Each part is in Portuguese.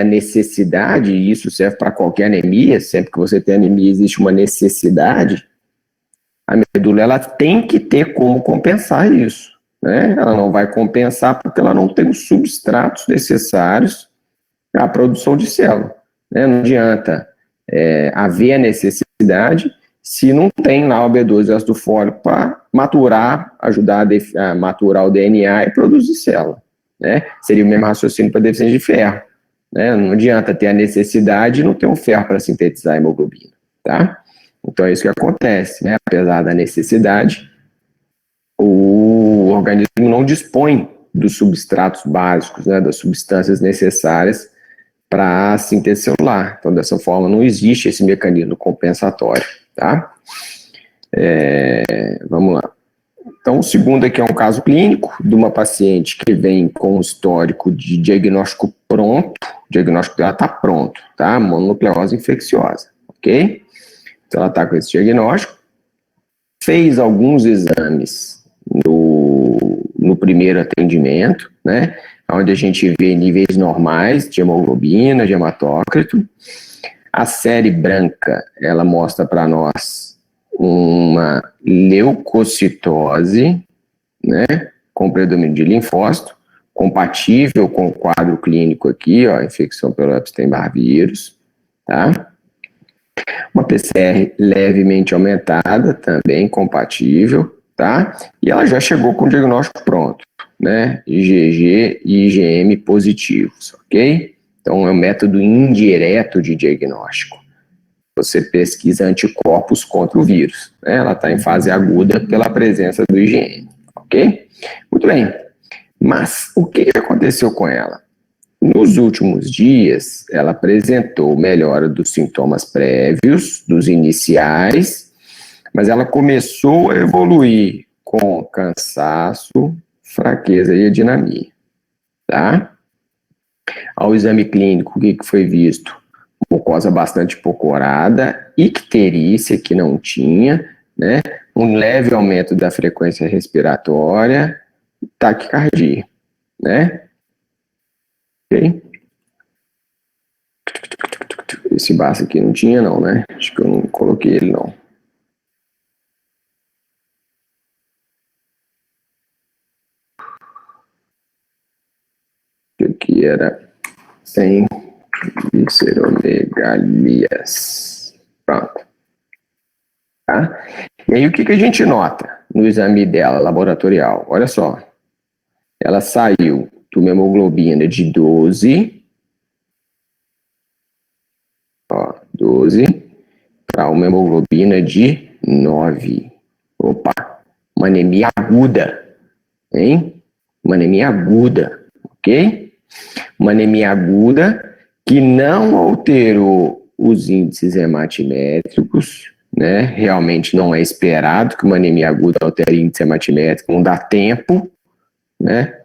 necessidade, e isso serve para qualquer anemia, sempre que você tem anemia existe uma necessidade, a medula ela tem que ter como compensar isso, né? Ela não vai compensar porque ela não tem os substratos necessários à produção de célula, né? Não adianta haver a necessidade se não tem lá o B12 ácido fólico para maturar, ajudar a maturar o DNA e produzir célula, né? Seria o mesmo raciocínio para deficiência de ferro, né? Não adianta ter a necessidade e não ter um ferro para sintetizar a hemoglobina, tá? Então é isso que acontece, né? Apesar da necessidade, o organismo não dispõe dos substratos básicos, né? Das substâncias necessárias para a síntese celular. Então, dessa forma, não existe esse mecanismo compensatório, tá? Vamos lá. Então, o segundo aqui é um caso clínico de uma paciente que vem com um histórico de diagnóstico pronto, o diagnóstico dela está pronto, tá? Mononucleose infecciosa, ok? Então, ela está com esse diagnóstico, fez alguns exames no primeiro atendimento, né? Onde a gente vê níveis normais de hemoglobina, de hematócrito. A série branca, ela mostra para nós uma leucocitose, né? Com predomínio de linfócito, compatível com o quadro clínico aqui, ó, infecção pelo Epstein-Barr vírus, tá? Uma PCR levemente aumentada, também compatível, tá? E ela já chegou com o diagnóstico pronto, né? IgG e IgM positivos, ok? Então é um método indireto de diagnóstico. Você pesquisa anticorpos contra o vírus, né? Ela está em fase aguda pela presença do IgM, ok? Muito bem. Mas o que aconteceu com ela? Nos últimos dias, ela apresentou melhora dos sintomas prévios, dos iniciais, mas ela começou a evoluir com cansaço, fraqueza e adinamia, tá? Ao exame clínico, o que foi visto? Mucosa bastante pocorada, icterícia que não tinha, né? Um leve aumento da frequência respiratória, taquicardia, né? Ok? Esse baço aqui não tinha não, né? Acho que eu não coloquei ele não. Aqui era sem visceromegalias. Pronto. Tá? E aí o que a gente nota no exame dela, laboratorial? Olha só. Ela saiu de uma hemoglobina de 12, ó, 12, para uma hemoglobina de 9. Opa, uma anemia aguda, hein? Uma anemia aguda, ok? Uma anemia aguda que não alterou os índices hematimétricos, né? Realmente não é esperado que uma anemia aguda altere índice hematimétrico, não dá tempo, né?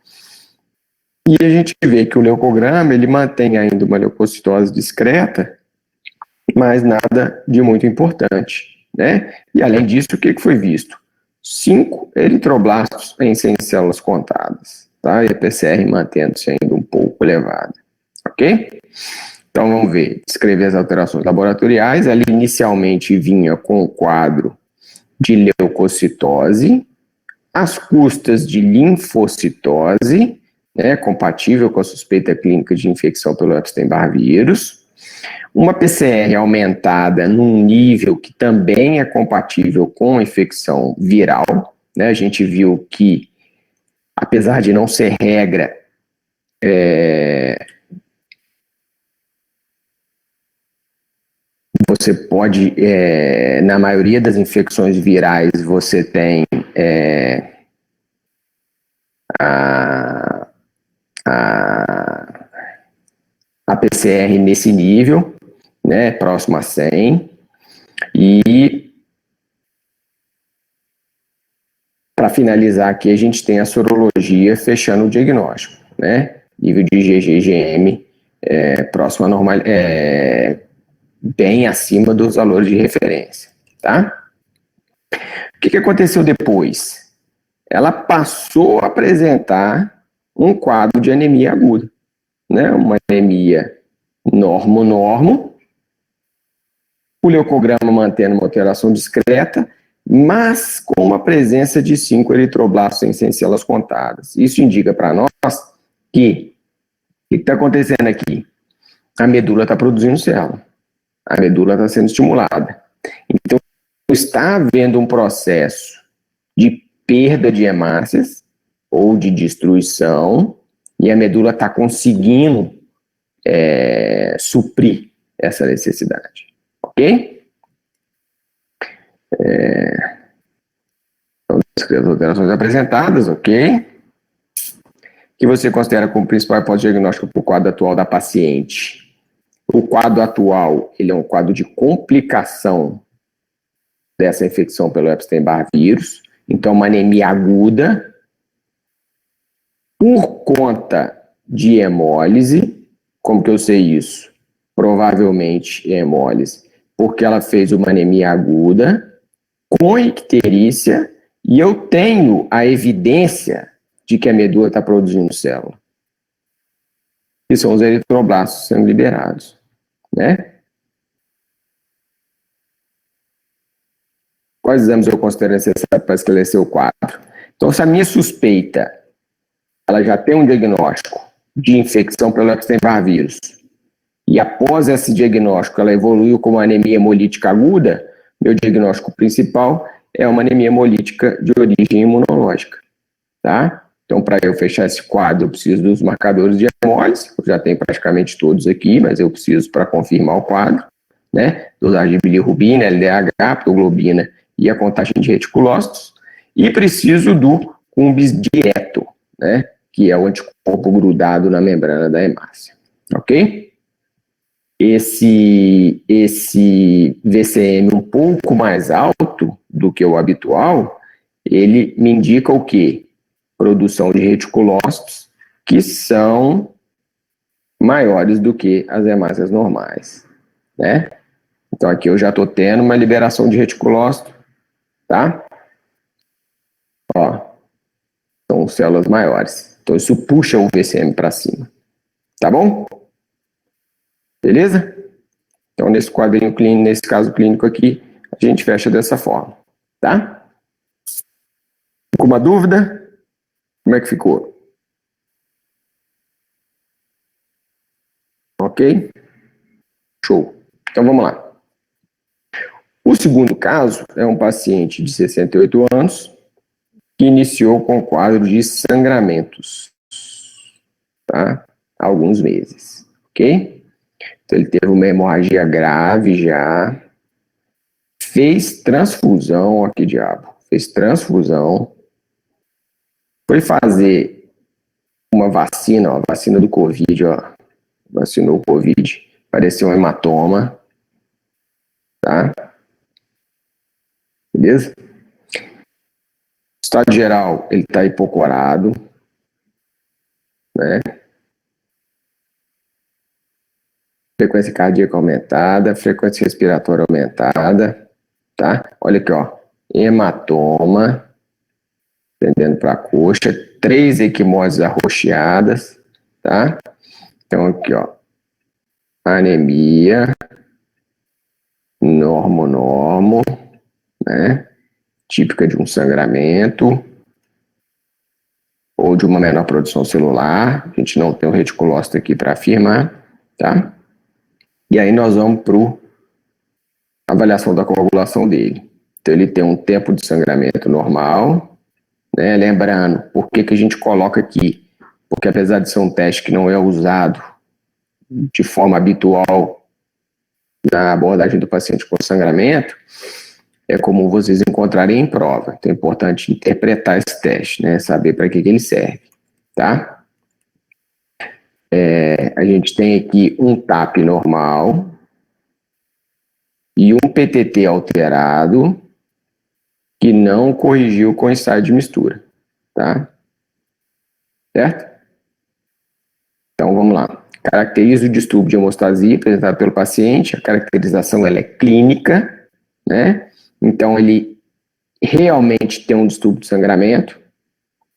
E a gente vê que o leucograma, ele mantém ainda uma leucocitose discreta, mas nada de muito importante, né? E além disso, o que foi visto? 5 eritroblastos em 100 células contadas, tá? E a PCR mantendo-se ainda um pouco elevada, ok? Então vamos ver, descrever as alterações laboratoriais. Ela inicialmente vinha com o quadro de leucocitose, às custas de linfocitose, né, compatível com a suspeita clínica de infecção pelo Epstein-Barr vírus, uma PCR aumentada num nível que também é compatível com a infecção viral, né, a gente viu que, apesar de não ser regra, você pode, na maioria das infecções virais, você tem a PCR nesse nível, né, próximo a 100, e para finalizar aqui, a gente tem a sorologia fechando o diagnóstico, né, nível de IgG-IgM próximo a normal, bem acima dos valores de referência, tá? O que aconteceu depois? Ela passou a apresentar um quadro de anemia aguda, né, uma anemia normo, o leucograma mantendo uma alteração discreta, mas com uma presença de 5 eritroblastos sem células contadas. Isso indica para nós que o que está acontecendo aqui? A medula está produzindo célula, a medula está sendo estimulada. Então, está havendo um processo de perda de hemácias ou de destruição, e a medula está conseguindo suprir essa necessidade. Ok? Então, as alterações apresentadas, ok? Que você considera como principal hipótese diagnóstica para o quadro atual da paciente? O quadro atual, ele é um quadro de complicação dessa infecção pelo Epstein-Barr vírus, então uma anemia aguda por conta de hemólise. Como que eu sei isso? Provavelmente hemólise, porque ela fez uma anemia aguda com icterícia e eu tenho a evidência de que a medula está produzindo célula. Que são os eritroblastos sendo liberados, né? Quais exames eu considero necessários para esclarecer o quadro? Então, se a minha suspeita, ela já tem um diagnóstico de infecção pelo Epstein-Barr vírus, e após esse diagnóstico ela evoluiu com uma anemia hemolítica aguda, meu diagnóstico principal é uma anemia hemolítica de origem imunológica, tá? Então, para eu fechar esse quadro, eu preciso dos marcadores de hemólise, eu já tenho praticamente todos aqui, mas eu preciso para confirmar o quadro, né? Dosagem de bilirrubina, LDH, aptoglobina e a contagem de reticulócitos, e preciso do cumbis direto, né? Que é o anticorpo grudado na membrana da hemácia, ok? Esse VCM um pouco mais alto do que o habitual, ele me indica o quê? Produção de reticulócitos que são maiores do que as hemácias normais, né? Então aqui eu já estou tendo uma liberação de reticulócito, tá? Ó, são células maiores. Então isso puxa o VCM para cima, tá bom? Beleza? Então nesse quadrinho clínico, nesse caso clínico aqui, a gente fecha dessa forma, tá? Com uma dúvida? Como é que ficou? Ok? Show. Então vamos lá. O segundo caso é um paciente de 68 anos que iniciou com quadro de sangramentos, tá? Há alguns meses, ok? Então ele teve uma hemorragia grave já, fez transfusão, ó que diabo, fez transfusão, foi fazer uma vacina, ó, vacina do Covid, ó, vacinou o Covid, parecia um hematoma, tá? Beleza? Estado geral, ele está hipocorado, né? Frequência cardíaca aumentada, frequência respiratória aumentada, tá? Olha aqui, ó, hematoma, tendendo para a coxa, 3 equimoses arroxeadas, tá? Então aqui, ó, anemia, normo, né? Típica de um sangramento ou de uma menor produção celular. A gente não tem o reticulócito aqui para afirmar, tá? E aí nós vamos para a avaliação da coagulação dele. Então ele tem um tempo de sangramento normal, né? Lembrando, por que a gente coloca aqui? Porque apesar de ser um teste que não é usado de forma habitual na abordagem do paciente com sangramento, é comum vocês encontrarem em prova. Então é importante interpretar esse teste, né? Saber para que ele serve, tá? A gente tem aqui um TAP normal e um PTT alterado que não corrigiu com ensaio de mistura, tá? Certo? Então vamos lá. Caracteriza o distúrbio de hemostasia apresentado pelo paciente. A caracterização ela é clínica, né? Então ele realmente tem um distúrbio de sangramento,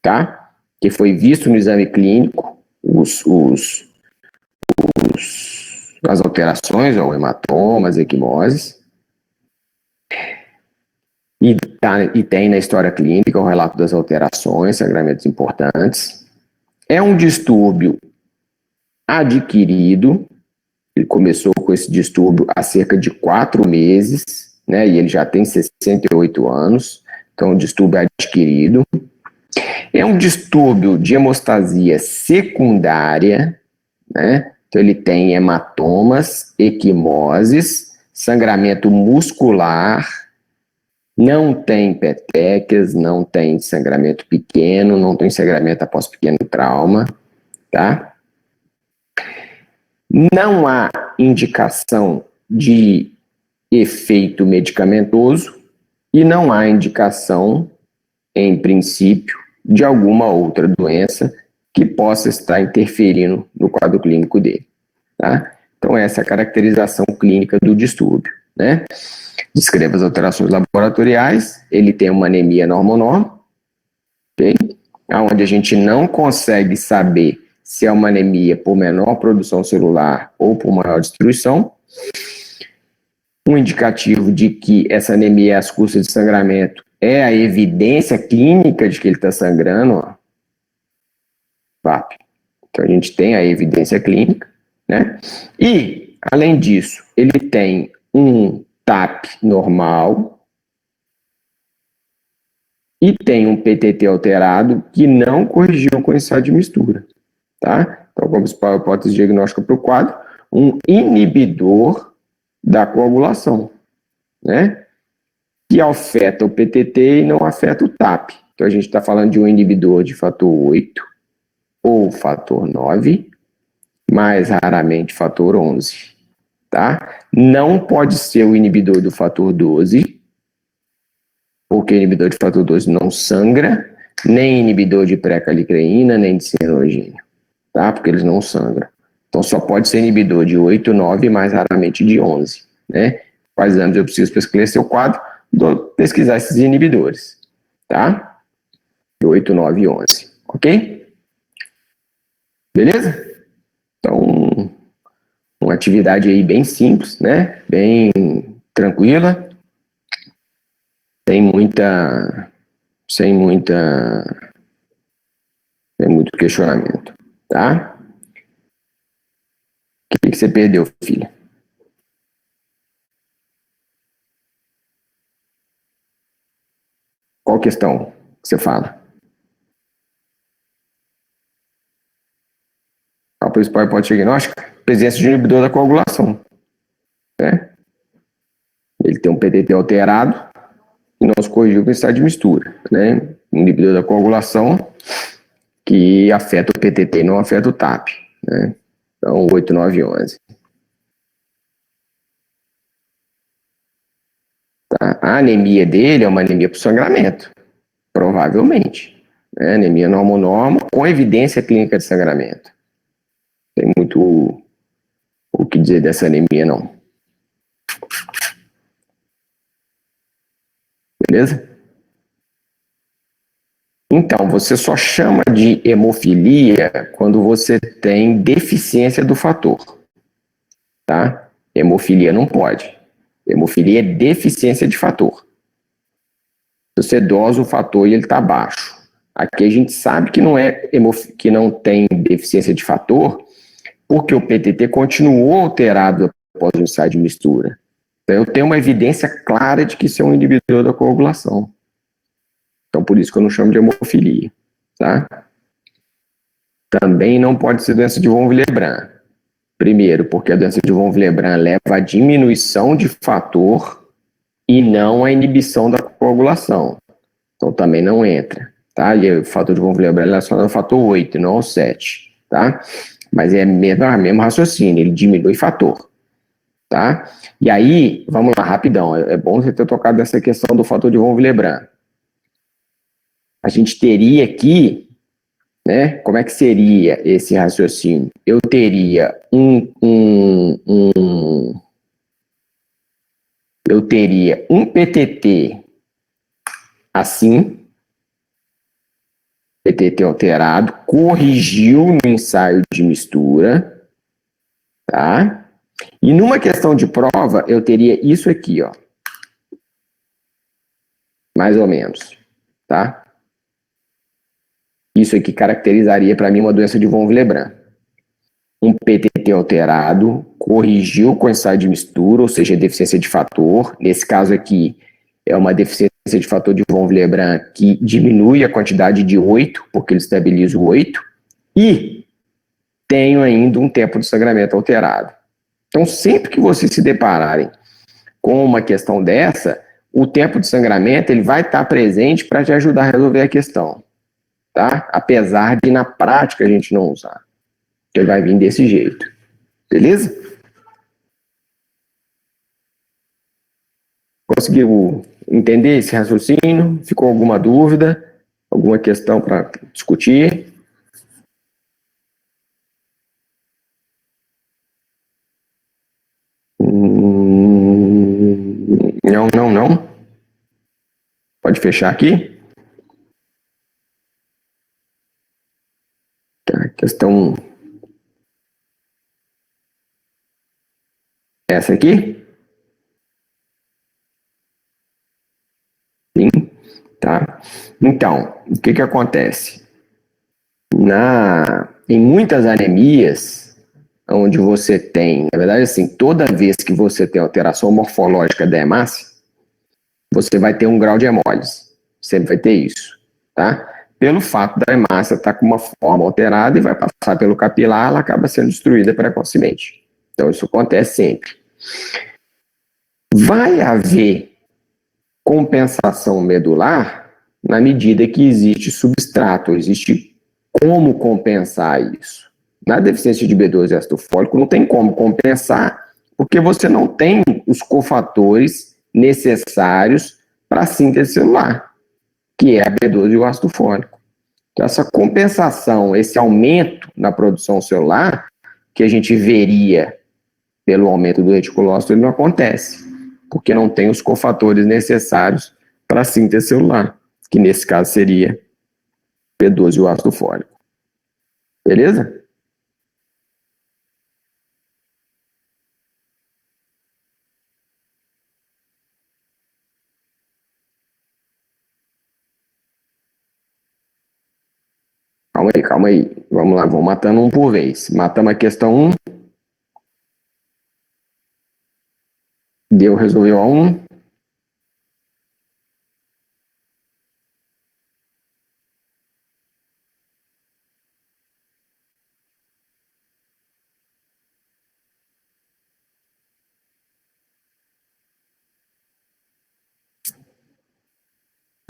tá? Que foi visto no exame clínico, os as alterações, ou hematomas, equimoses. E tem na história clínica o relato das alterações, sangramentos importantes. É um distúrbio adquirido. Ele começou com esse distúrbio há cerca de 4 meses, né? E ele já tem 68 anos. Então, é um distúrbio adquirido. É um distúrbio de hemostasia secundária, né? Então, ele tem hematomas, equimoses, sangramento muscular, não tem petequias, não tem sangramento pequeno, não tem sangramento após pequeno trauma, tá? Não há indicação de efeito medicamentoso e não há indicação, em princípio, de alguma outra doença que possa estar interferindo no quadro clínico dele, tá? Então, essa é a caracterização clínica do distúrbio, né? Descreva as alterações laboratoriais. Ele tem uma anemia normonorme, ok? Onde a gente não consegue saber se é uma anemia por menor produção celular ou por maior destruição. Um indicativo de que essa anemia é às custas de sangramento é a evidência clínica de que ele está sangrando, ó. Então a gente tem a evidência clínica, né? E, além disso, ele tem um TAP normal e tem um PTT alterado que não corrigiu com ensaio de mistura, tá? Então, como principal hipótese diagnóstica para o quadro, um inibidor da coagulação, né? Que afeta o PTT e não afeta o TAP. Então, a gente está falando de um inibidor de fator 8 ou fator 9, mais raramente fator 11, tá? Não pode ser o inibidor do fator 12, porque o inibidor de fator 12 não sangra, nem inibidor de pré-calicreína, nem de cianogênio, tá? Porque eles não sangram. Então, só pode ser inibidor de 8, 9, mais raramente de 11, né? Quais exames eu preciso para esclarecer o quadro? Pesquisar esses inibidores, tá? 8, 9 e 11, ok? Beleza? Então, uma atividade aí bem simples, né? Bem tranquila, sem muita, sem muita, sem muito questionamento, tá? O que você perdeu, filha? Qual questão que você fala? A principal hipótese diagnóstica? Presença de inibidor da coagulação, né? Ele tem um PTT alterado e não se corrigiu com estado de mistura, né? Inibidor da coagulação que afeta o PTT e não afeta o TAP, né? Então, 8, 9 e 11. Tá? A anemia dele é uma anemia por sangramento, provavelmente, né? Anemia normonorma com evidência clínica de sangramento. Tem muito o que dizer dessa anemia, não. Beleza? Então, você só chama de hemofilia quando você tem deficiência do fator, tá? Hemofilia não pode. Hemofilia é deficiência de fator. Se você dosa o fator e ele está baixo. Aqui a gente sabe que que não tem deficiência de fator, porque o PTT continuou alterado após o ensaio de mistura. Então, eu tenho uma evidência clara de que isso é um inibidor da coagulação. Então, por isso que eu não chamo de hemofilia, tá? Também não pode ser doença de von Willebrand. Primeiro, porque a doença de von Willebrand leva à diminuição de fator e não à inibição da coagulação. Então, também não entra, tá? E o fator de von Willebrand é relacionado ao fator 8, não ao 7, tá? Mas é mesmo raciocínio, ele diminui fator, tá? E aí, vamos lá, rapidão, é bom você ter tocado nessa questão do fator de von Willebrand. A gente teria aqui, né, como é que seria esse raciocínio? Eu teria eu teria um PTT assim, PTT alterado, corrigiu no ensaio de mistura, tá? E numa questão de prova, eu teria isso aqui, ó. Mais ou menos, tá? Isso aqui caracterizaria para mim uma doença de von Willebrand. Um PTT alterado, corrigiu com ensaio de mistura, ou seja, deficiência de fator. Nesse caso aqui, é uma deficiência de fator de von Willebrand que diminui a quantidade de 8, porque ele estabiliza o 8, e tenho ainda um tempo de sangramento alterado. Então, sempre que vocês se depararem com uma questão dessa, o tempo de sangramento ele vai estar presente para te ajudar a resolver a questão, tá? Apesar de na prática a gente não usar. Ele vai vir desse jeito, beleza? Conseguiu entender esse raciocínio? Ficou alguma dúvida? Alguma questão para discutir? Não, não, não. Pode fechar aqui. Tá, questão essa aqui. Sim, tá. Então, o que acontece? Em muitas anemias, onde você tem, na verdade, assim, toda vez que você tem alteração morfológica da hemácia, você vai ter um grau de hemólise. Sempre vai ter isso, tá? Pelo fato da hemácia estar com uma forma alterada e vai passar pelo capilar, ela acaba sendo destruída precocemente. Então, isso acontece sempre. Vai haver compensação medular na medida que existe substrato, existe como compensar isso. Na deficiência de B12 e ácido fólico não tem como compensar, porque você não tem os cofatores necessários para a síntese celular, que é a B12 e o ácido fólico. Então, essa compensação, esse aumento na produção celular, que a gente veria pelo aumento do reticulócito, ele não acontece, porque não tem os cofatores necessários para a síntese celular, que nesse caso seria B12 e o ácido fólico. Beleza? Calma aí. Vamos lá, vamos matando um por vez. Matamos a questão 1. Deu, resolveu a 1.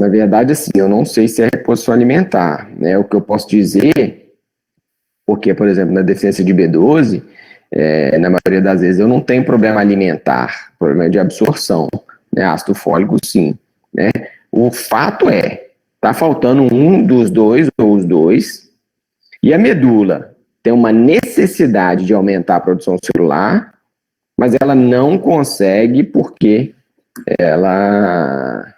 Na verdade, assim, eu não sei se é reposição alimentar, né? O que eu posso dizer, porque, por exemplo, na deficiência de B12, na maioria das vezes eu não tenho problema alimentar, problema de absorção, né? Ácido fólico, sim, né? O fato tá faltando um dos dois ou os dois, e a medula tem uma necessidade de aumentar a produção celular, mas ela não consegue porque ela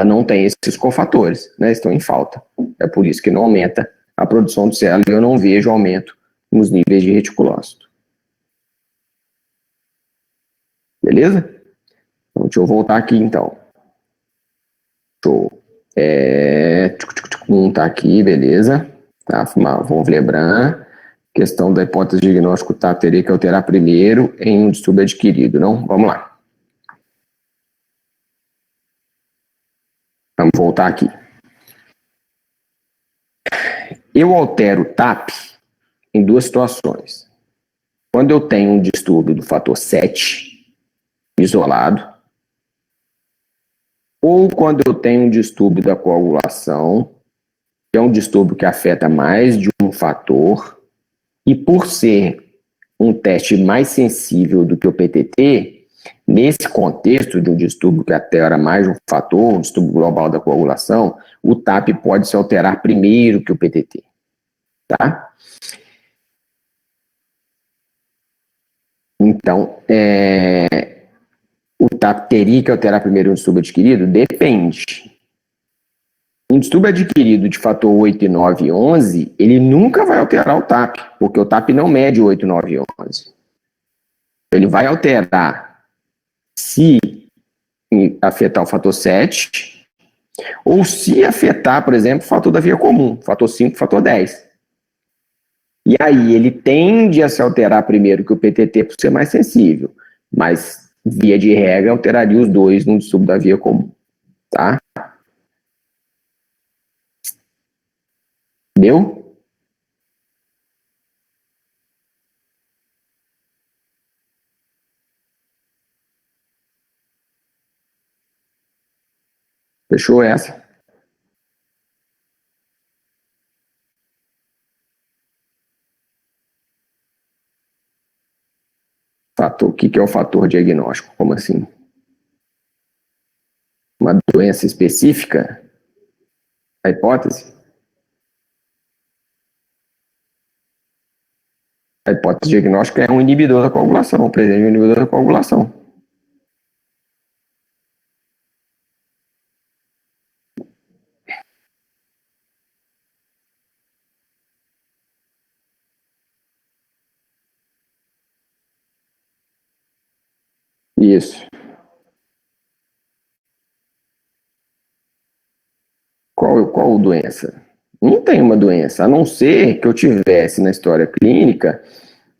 não tem esses cofatores, né? Estão em falta. É por isso que não aumenta a produção de célula e eu não vejo aumento nos níveis de reticulócito. Beleza? Então, deixa eu voltar aqui, então. Show. Tá aqui, beleza. Tá, von Willebrand. Questão da hipótese de diagnóstico, tá, teria que alterar primeiro em um distúrbio adquirido, não? Vamos lá. Vamos voltar aqui. Eu altero o TAP em duas situações. Quando eu tenho um distúrbio do fator 7, isolado, ou quando eu tenho um distúrbio da coagulação, que é um distúrbio que afeta mais de um fator, e por ser um teste mais sensível do que o PTT, nesse contexto de um distúrbio que altera mais de um fator, um distúrbio global da coagulação, o TAP pode se alterar primeiro que o PTT, tá? Então, o TAP teria que alterar primeiro um distúrbio adquirido? Depende. Um distúrbio adquirido de fator 8, 9 e 11, ele nunca vai alterar o TAP, porque o TAP não mede 8, 9 e 11. Ele vai alterar se afetar o fator 7, ou se afetar, por exemplo, o fator da via comum, fator 5, fator 10. E aí ele tende a se alterar primeiro que o PTT por ser mais sensível, mas via de regra alteraria os dois no distúrbio da via comum, tá? Deu? Fechou essa? Fator, o que é o fator diagnóstico? Como assim? Uma doença específica? A hipótese? A hipótese diagnóstica é um inibidor da coagulação, presente um inibidor da coagulação. Isso. Qual doença? Não tem uma doença, a não ser que eu tivesse na história clínica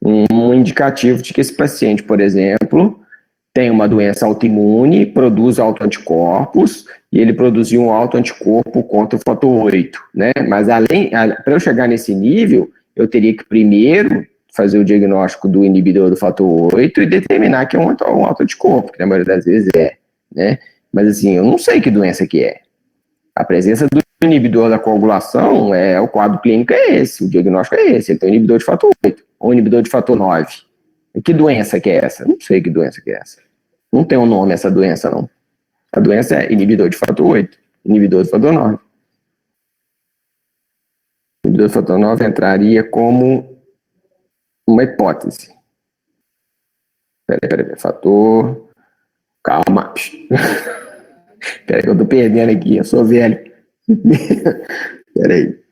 um indicativo de que esse paciente, por exemplo, tem uma doença autoimune, produz autoanticorpos, e ele produziu um autoanticorpo contra o fator 8, né? Mas para eu chegar nesse nível, eu teria que primeiro fazer o diagnóstico do inibidor do fator 8 e determinar que é um autoanticorpo, que na maioria das vezes é, né? Mas assim, eu não sei que doença que é. A presença do inibidor da coagulação, o quadro clínico é esse, o diagnóstico é esse, ele tem um inibidor de fator 8, ou um inibidor de fator 9. Que doença que é essa? Não sei que doença que é essa. Não tem um nome essa doença, não. A doença é inibidor de fator 8, inibidor de fator 9. O inibidor de fator 9 entraria como uma hipótese. Peraí, fator... Calma. Peraí que eu tô perdendo aqui, eu sou velho. Peraí.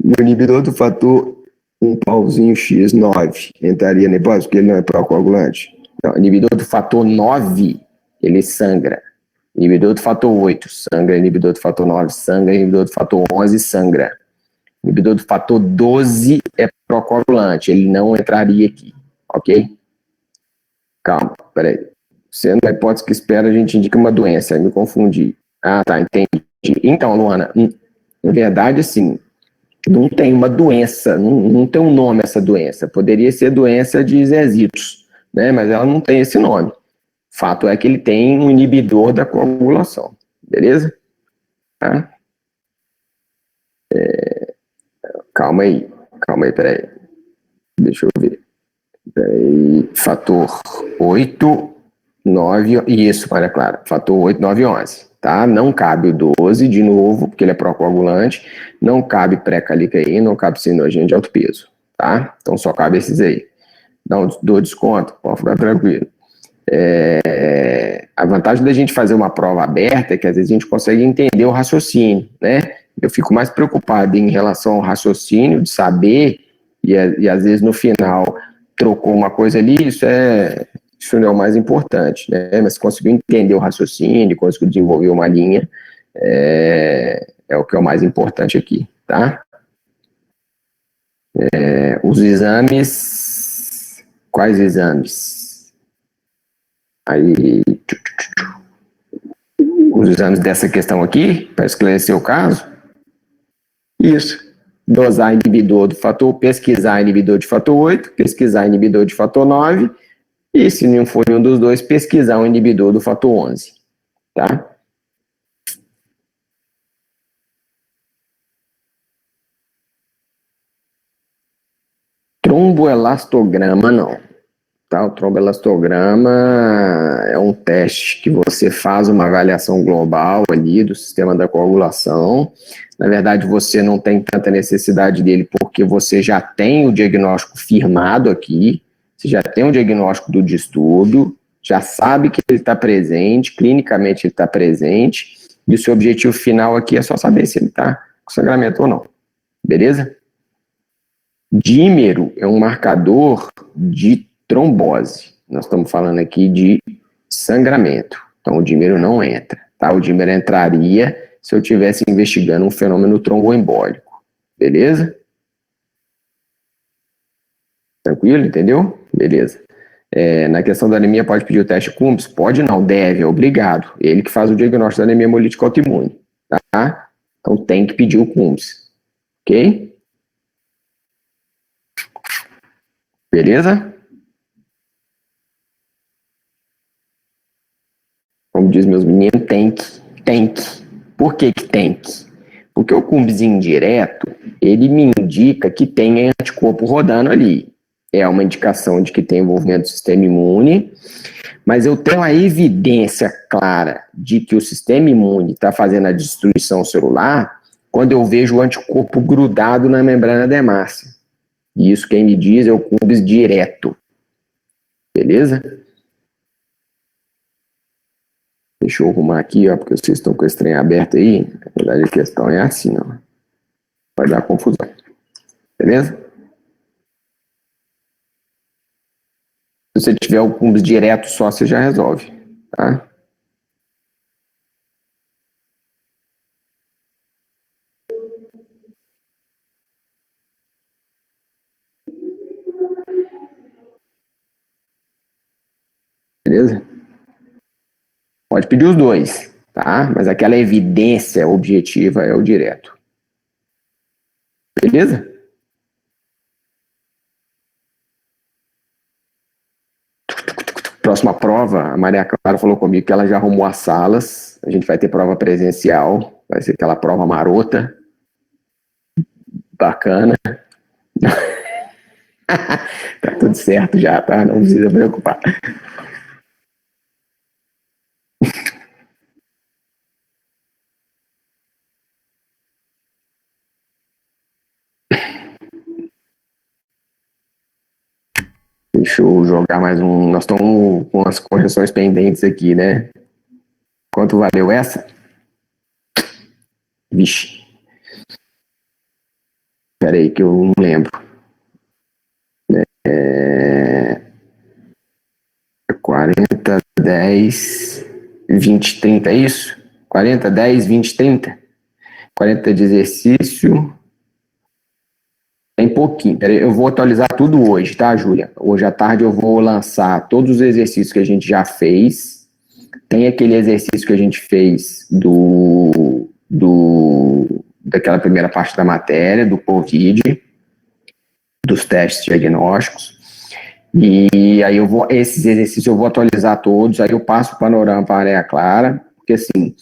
O inibidor do fator um pauzinho X9 entraria na hipótese, porque ele não é procoagulante. Não, inibidor do fator 9, ele sangra. Inibidor do fator 8, sangra. Inibidor do fator 9, sangra. Inibidor do fator 11, sangra. Inibidor do fator 12 é procoagulante, ele não entraria aqui, ok? Calma, peraí. Sendo a hipótese que espera, a gente indica uma doença, aí me confundi. Ah, tá, entendi. Então, Luana, na verdade, assim, não tem uma doença, não tem um nome essa doença. Poderia ser doença de Zezitos, né? Mas ela não tem esse nome. Fato é que ele tem um inibidor da coagulação, beleza? Tá? Calma aí, peraí. Deixa eu ver. Peraí. Fator 8, 9, isso, olha claro. Fator 8, 9 e 11. Tá? Não cabe o 12, de novo, porque ele é procoagulante. Não cabe pré-calicaína, não cabe sinogênio de alto peso. Tá? Então só cabe esses aí. Dou desconto, pode ficar tranquilo. A vantagem da gente fazer uma prova aberta é que às vezes a gente consegue entender o raciocínio, né? Eu fico mais preocupado em relação ao raciocínio, de saber, e às vezes no final trocou uma coisa ali, isso não é o mais importante, né? Mas conseguiu entender o raciocínio, conseguiu desenvolver uma linha, é o que é o mais importante aqui, tá? Os exames, quais exames? Aí, os exames dessa questão aqui, para esclarecer o caso, isso. Dosar inibidor do fator, pesquisar inibidor de fator 8, pesquisar inibidor de fator 9, e se não for nenhum dos dois, pesquisar um inibidor do fator 11, tá? Tromboelastograma, não. Tá? O tromboelastograma é um teste que você faz uma avaliação global ali do sistema da coagulação. Na verdade, você não tem tanta necessidade dele porque você já tem o diagnóstico firmado aqui, você já tem o diagnóstico do distúrbio, já sabe que ele está presente, clinicamente ele está presente, e o seu objetivo final aqui é só saber se ele está com sangramento ou não. Beleza? Dímero é um marcador de trombose. Nós estamos falando aqui de sangramento. Então, o dímero não entra, tá? O dímero entraria se eu estivesse investigando um fenômeno tromboembólico. Beleza? Tranquilo, entendeu? Beleza. Na questão da anemia, pode pedir o teste Coombs? Pode não, deve, é obrigado. Ele que faz o diagnóstico da anemia hemolítica autoimune, tá? Então tem que pedir o Coombs, ok? Beleza? Como diz meus meninos, tem que. Por que tem que? Porque o Coombs indireto, ele me indica que tem anticorpo rodando ali. É uma indicação de que tem envolvimento do sistema imune, mas eu tenho a evidência clara de que o sistema imune está fazendo a destruição celular quando eu vejo o anticorpo grudado na membrana dermácia. E isso quem me diz é o Coombs direto. Beleza? Deixa eu arrumar aqui, ó, porque vocês estão com esse trem aberto aí. Na verdade, a questão é assim, ó. Vai dar confusão. Beleza? Se você tiver o Coombs direto só, você já resolve, tá? Beleza? Pode pedir os dois, tá? Mas aquela evidência objetiva é o direto. Beleza? Próxima prova, a Maria Clara falou comigo que ela já arrumou as salas. A gente vai ter prova presencial. Vai ser aquela prova marota. Bacana. Tá tudo certo já, tá? Não precisa preocupar. Deixa eu jogar mais um. Nós estamos com as correções pendentes aqui, né? Quanto valeu essa? Vixe. Espera aí que eu não lembro. 40, 10, 20, 30, é isso? 40, 10, 20, 30? 40 de exercício. Tem pouquinho. Peraí, eu vou atualizar tudo hoje, tá, Júlia? Hoje à tarde eu vou lançar todos os exercícios que a gente já fez. Tem aquele exercício que a gente fez daquela primeira parte da matéria, do COVID, dos testes diagnósticos. E aí esses exercícios eu vou atualizar todos, aí eu passo o panorama para a Maria Clara, porque assim,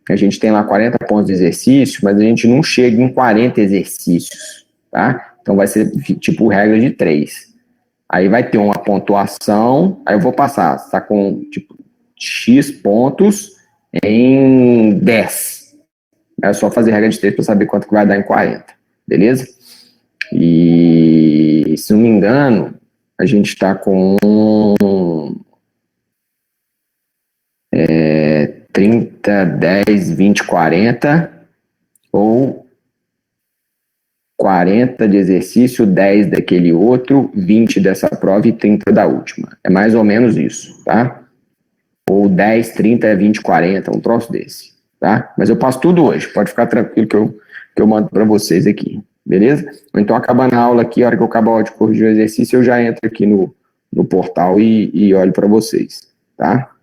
a gente tem lá 40 pontos de exercício, mas a gente não chega em 40 exercícios, tá? Então vai ser tipo regra de 3. Aí vai ter uma pontuação, aí eu vou passar, tá com tipo X pontos em 10. É só fazer regra de 3 para saber quanto que vai dar em 40, beleza? E se não me engano, a gente está com 30, 10, 20, 40 ou 40 de exercício, 10 daquele outro, 20 dessa prova e 30 da última. É mais ou menos isso, tá? Ou 10, 30, 20, 40, um troço desse, tá? Mas eu passo tudo hoje, pode ficar tranquilo que eu mando para vocês aqui, beleza? Então, acabando a aula aqui, a hora que eu acabar de corrigir o exercício, eu já entro aqui no portal e olho para vocês, tá?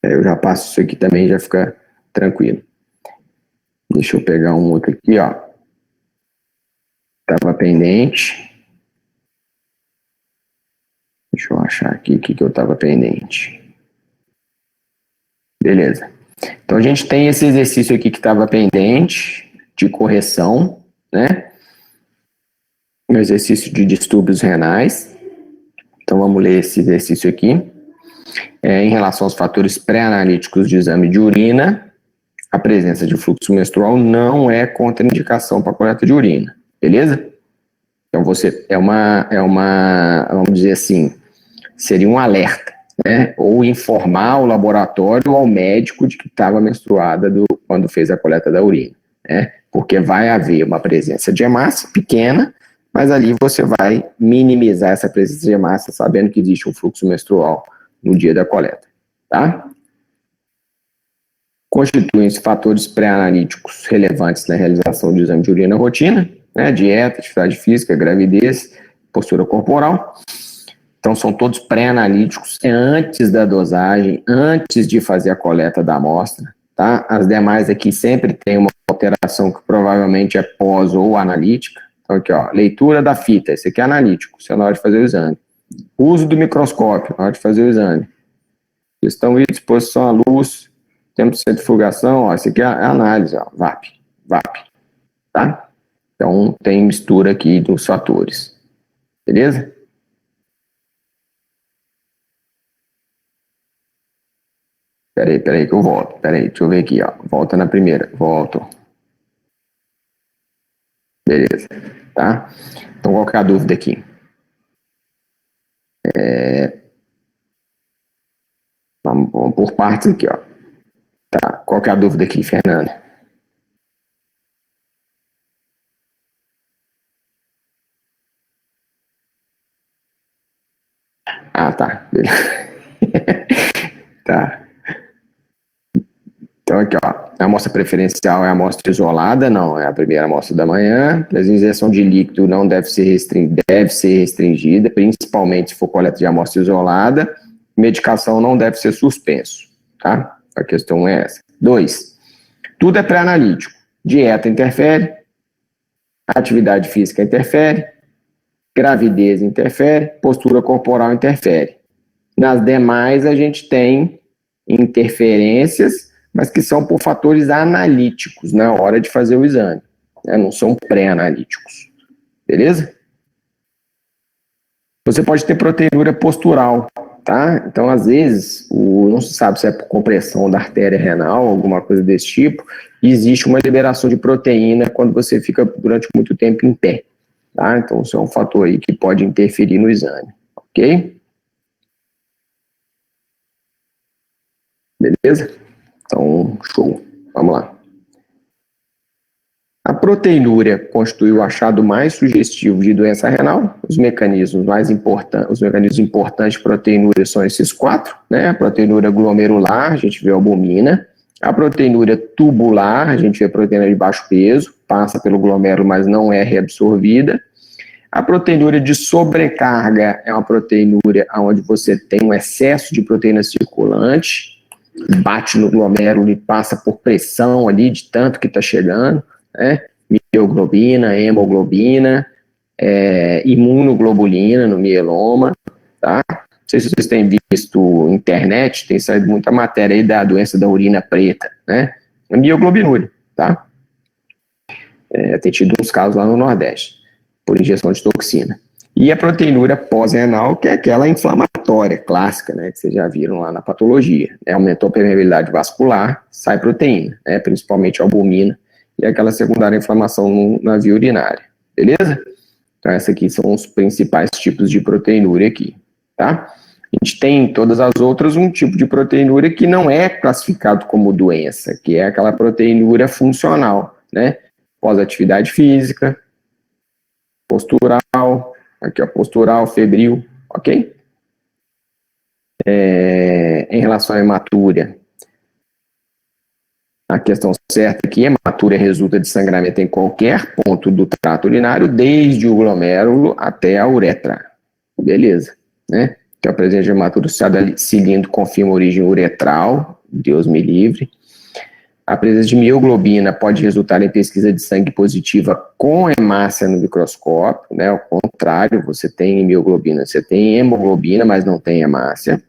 Eu já passo isso aqui também, já fica tranquilo. Deixa eu pegar um outro aqui, ó. Estava pendente. Deixa eu achar aqui o que eu estava pendente. Beleza. Então, a gente tem esse exercício aqui que estava pendente, de correção, né? Um exercício de distúrbios renais. Então, vamos ler esse exercício aqui. Em relação aos fatores pré-analíticos de exame de urina, a presença de fluxo menstrual não é contraindicação para coleta de urina, beleza? Então, você vamos dizer assim, seria um alerta, né? Ou informar ao laboratório ou ao médico de que estava menstruada quando fez a coleta da urina, né? Porque vai haver uma presença de hemácia pequena, mas ali você vai minimizar essa presença de hemácia, sabendo que existe um fluxo menstrual no dia da coleta, tá? Constituem-se fatores pré-analíticos relevantes na realização do exame de urina rotina, né? Dieta, atividade física, gravidez, postura corporal. Então, são todos pré-analíticos, é antes da dosagem, antes de fazer a coleta da amostra, tá? As demais aqui sempre tem uma alteração que provavelmente é pós ou analítica. Então, aqui, ó, leitura da fita, esse aqui é analítico, isso é na hora de fazer o exame. Uso do microscópio, na hora de fazer o exame. Questão e exposição à luz, tempo de centrifugação, ó, esse aqui é a análise, ó, VAP, tá? Então, tem mistura aqui dos fatores, beleza? Peraí que eu volto. Peraí, deixa eu ver aqui, ó. Volta na primeira. Volto. Beleza. Tá? Então, qual que é a dúvida aqui? Vamos por partes aqui, ó. Tá. Qual que é a dúvida aqui, Fernanda? Ah, tá. Beleza. Tá. Então, aqui, ó. A amostra preferencial é a amostra isolada, não. É a primeira amostra da manhã. A injeção de líquido não deve ser restringida, principalmente se for coleta de amostra isolada. Medicação não deve ser suspenso, tá? A questão é essa. 2. Tudo é pré-analítico. Dieta interfere, atividade física interfere, gravidez interfere, postura corporal interfere. Nas demais, a gente tem interferências, mas que são por fatores analíticos na hora de fazer o exame, né? Não são pré-analíticos. Beleza? Você pode ter proteinúria postural, tá? Então, às vezes, não se sabe se é por compressão da artéria renal, alguma coisa desse tipo, e existe uma liberação de proteína quando você fica durante muito tempo em pé, tá? Então, isso é um fator aí que pode interferir no exame, ok? Beleza? Então, show. Vamos lá. A proteinúria constitui o achado mais sugestivo de doença renal. Os mecanismos importantes de proteinúria são esses 4, né? A proteinúria glomerular, a gente vê a albumina. A proteinúria tubular, a gente vê a proteína de baixo peso, passa pelo glomérulo, mas não é reabsorvida. A proteinúria de sobrecarga é uma proteinúria onde você tem um excesso de proteína circulante, bate no glomérulo e passa por pressão ali de tanto que está chegando, né? Mioglobina, hemoglobina, imunoglobulina no mieloma, tá? Não sei se vocês têm visto internet, tem saído muita matéria aí da doença da urina preta, né? A mioglobinúria, tá? Tem tido uns casos lá no Nordeste, por injeção de toxina. E a proteinúria pós-renal, que é aquela inflamatória clássica, né, que vocês já viram lá na patologia. Aumentou a permeabilidade vascular, sai proteína, né, principalmente a albumina, e aquela secundária inflamação na via urinária. Beleza? Então, esses aqui são os principais tipos de proteinúria aqui, tá? A gente tem em todas as outras um tipo de proteinúria que não é classificado como doença, que é aquela proteinúria funcional, né? Pós-atividade física, postural, aqui ó, postural, febril, ok? Em relação à hematúria, a questão certa aqui, hematúria resulta de sangramento em qualquer ponto do trato urinário, desde o glomérulo até a uretra. Beleza, né? Então, a presença de hematúria associada a cilindro confirma origem uretral, Deus me livre. A presença de mioglobina pode resultar em pesquisa de sangue positiva com hemácia no microscópio, né? Ao contrário, você tem mioglobina, você tem hemoglobina, mas não tem hemácia.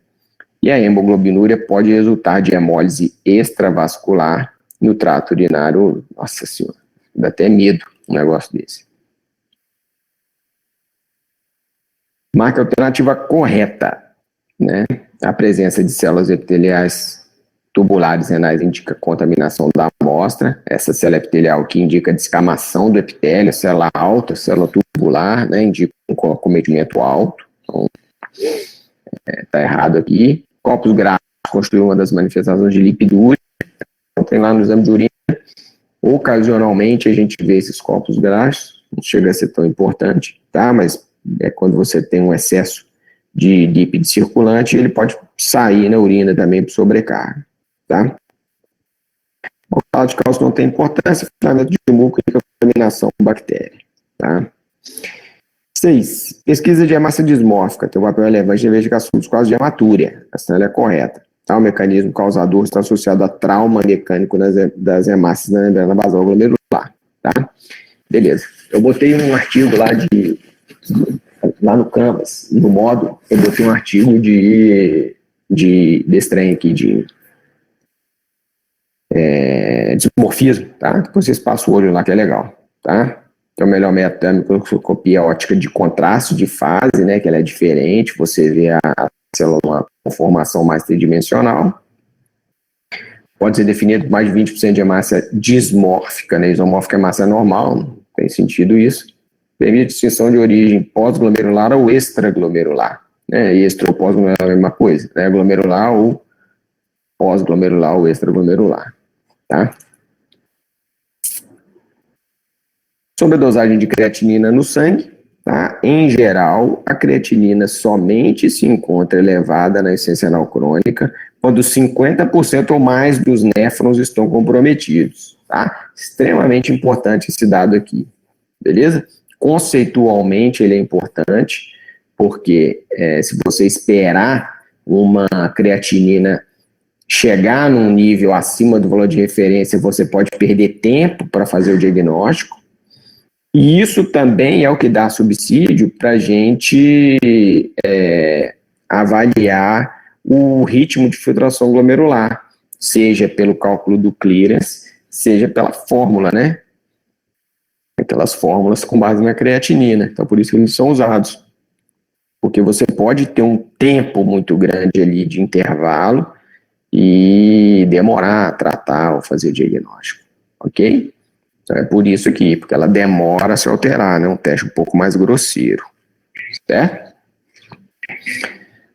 E a hemoglobinúria pode resultar de hemólise extravascular no trato urinário. Nossa senhora, dá até medo um negócio desse. Marca alternativa correta, né? A presença de células epiteliais tubulares renais indica contaminação da amostra. Essa célula epitelial que indica descamação do epitélio, célula alta, célula tubular, né? Indica um cometimento alto. Então, tá errado aqui. Copos graxos constituem uma das manifestações de lipidúria. Então, tem lá no exame de urina. Ocasionalmente a gente vê esses copos graxos, não chega a ser tão importante, tá? Mas é quando você tem um excesso de lípido circulante, ele pode sair na urina também por sobrecarga, tá? O oxalato de cálcio não tem importância, filtramento de muco e contaminação com bactéria, tá? 6. Pesquisa de hemácia dismórfica tem um papel relevante na investigação dos quadros de hematúria. Essa ela é correta. Tá? O mecanismo causador está associado a trauma mecânico das hemácias na membrana basal glomerular. Tá? Beleza. Eu botei um artigo lá no Canvas, no módulo, eu botei um artigo desse trem aqui, de dismorfismo, tá? Depois vocês passam o olho lá que é legal, tá? Então, o melhor método é a microscopia óptica de contraste de fase, né? Que ela é diferente, você vê a célula com formação mais tridimensional. Pode ser definido por mais de 20% de massa dismórfica, né? Isomórfica é massa normal, não tem sentido isso. Permite distinção de origem pós-glomerular ou extraglomerular, né? Extra ou pós-glomerular é a mesma coisa, né? Glomerular ou pós-glomerular ou extraglomerular, tá? Sobre a dosagem de creatinina no sangue, tá? Em geral, a creatinina somente se encontra elevada na essência renal crônica quando 50% ou mais dos néfrons estão comprometidos, tá? Extremamente importante esse dado aqui, beleza? Conceitualmente ele é importante, porque se você esperar uma creatinina chegar num nível acima do valor de referência, você pode perder tempo para fazer o diagnóstico. E isso também é o que dá subsídio para a gente avaliar o ritmo de filtração glomerular, seja pelo cálculo do clearance, seja pela fórmula, né? Aquelas fórmulas com base na creatinina. Então, por isso que eles são usados. Porque você pode ter um tempo muito grande ali de intervalo e demorar a tratar ou fazer o diagnóstico, ok? Então é por isso aqui, porque ela demora a se alterar, né? Um teste um pouco mais grosseiro, certo?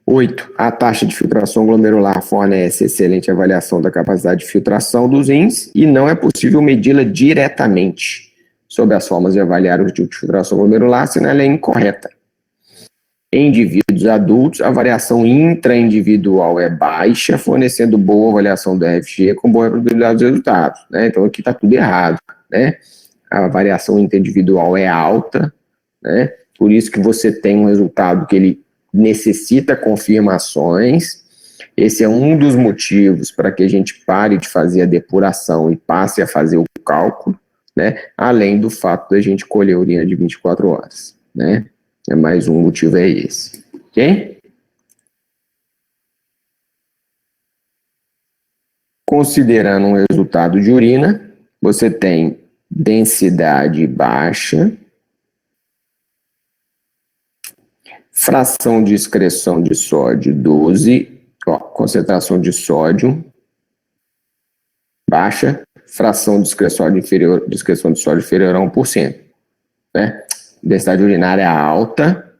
8. A taxa de filtração glomerular fornece excelente avaliação da capacidade de filtração dos rins e não é possível medi-la diretamente sob as formas de avaliar o tipo de filtração glomerular, senão ela é incorreta. Em indivíduos adultos, a variação intraindividual é baixa, fornecendo boa avaliação do RFG com boa probabilidade dos resultados, né? Então aqui está tudo errado, né? A variação interindividual é alta, né? Por isso que você tem um resultado que ele necessita confirmações. Esse é um dos motivos para que a gente pare de fazer a depuração e passe a fazer o cálculo, né? Além do fato da gente colher a urina de 24 horas, né? É mais um motivo, é esse, ok? Considerando um resultado de urina, você tem densidade baixa, fração de excreção de sódio 12, ó, concentração de sódio baixa, fração de excreção de sódio inferior a 1%, né? Densidade urinária alta,